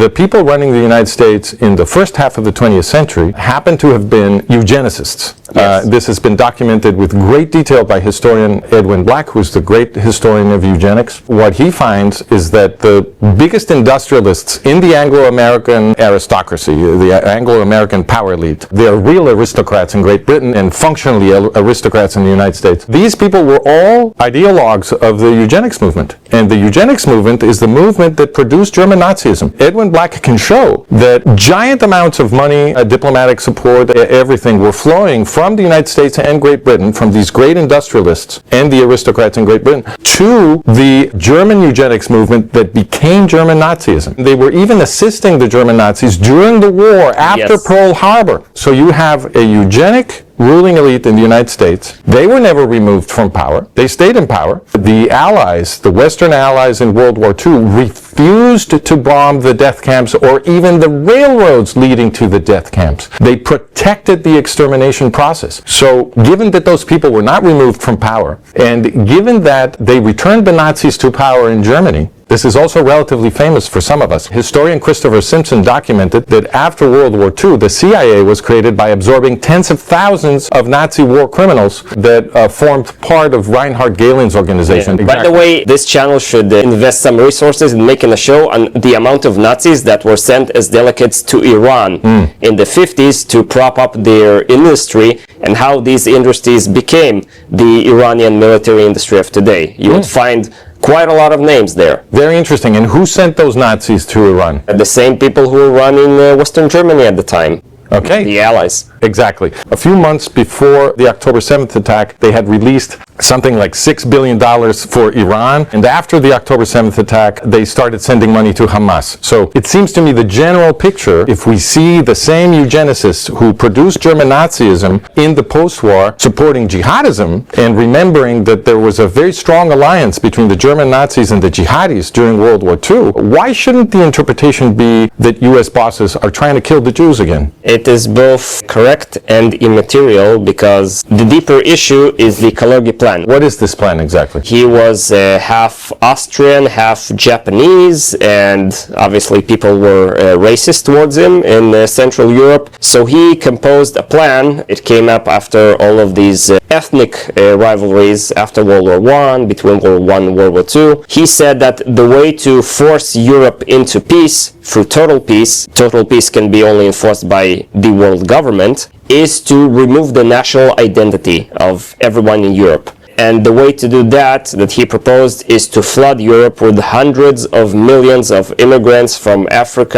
The people running the United States in the first half of the 20th century happen to have been eugenicists. Yes. This has been documented with great detail by historian Edwin Black, who's the great historian of eugenics. What he finds is that the biggest industrialists in the Anglo-American aristocracy, the Anglo-American power elite, they are real aristocrats in Great Britain and functionally aristocrats in the United States. These people were all ideologues of the eugenics movement. And the eugenics movement is the movement that produced German Nazism. Edwin Black can show that giant amounts of money, diplomatic support, everything were flowing from the United States and Great Britain, from these great industrialists and the aristocrats in Great Britain, to the German eugenics movement that became German Nazism. They were even assisting the German Nazis during the war after Yes. Pearl Harbor. So you have a eugenic ruling elite in the United States. They were never removed from power. They stayed in power. The allies, the Western allies in World War II, refused to bomb the death camps or even the railroads leading to the death camps. They protected the extermination process. So given that those people were not removed from power, and given that they returned the Nazis to power in Germany, this is also relatively famous for some of us. Historian Christopher Simpson documented that after World War II, the CIA was created by absorbing tens of thousands of Nazi war criminals that formed part of Reinhard Gehlen's organization. Yeah. By the way, this channel should invest some resources in making a show on the amount of Nazis that were sent as delegates to Iran in the 50s to prop up their industry, and how these industries became the Iranian military industry of today. You would find quite a lot of names there. Very interesting. And who sent those Nazis to Iran? The same people who were running Western Germany at the time. Okay. The Allies. Exactly. A few months before the October 7th attack, they had released something like $6 billion for Iran. And after the October 7th attack, they started sending money to Hamas. So it seems to me the general picture, if we see the same eugenicists who produced German Nazism in the post-war supporting jihadism, and remembering that there was a very strong alliance between the German Nazis and the jihadis during World War II, why shouldn't the interpretation be that U.S. bosses are trying to kill the Jews again? It is both correct and immaterial, because the deeper issue is the Kalergi plan. What is this plan exactly? He was half Austrian, half Japanese, and obviously people were racist towards him in Central Europe. So he composed a plan. It came up after all of these ethnic rivalries after World War I, between World War I and World War II. He said that the way to force Europe into peace, through total peace can be only enforced by the world government, is to remove the national identity of everyone in Europe. And the way to do that he proposed, is to flood Europe with hundreds of millions of immigrants from Africa,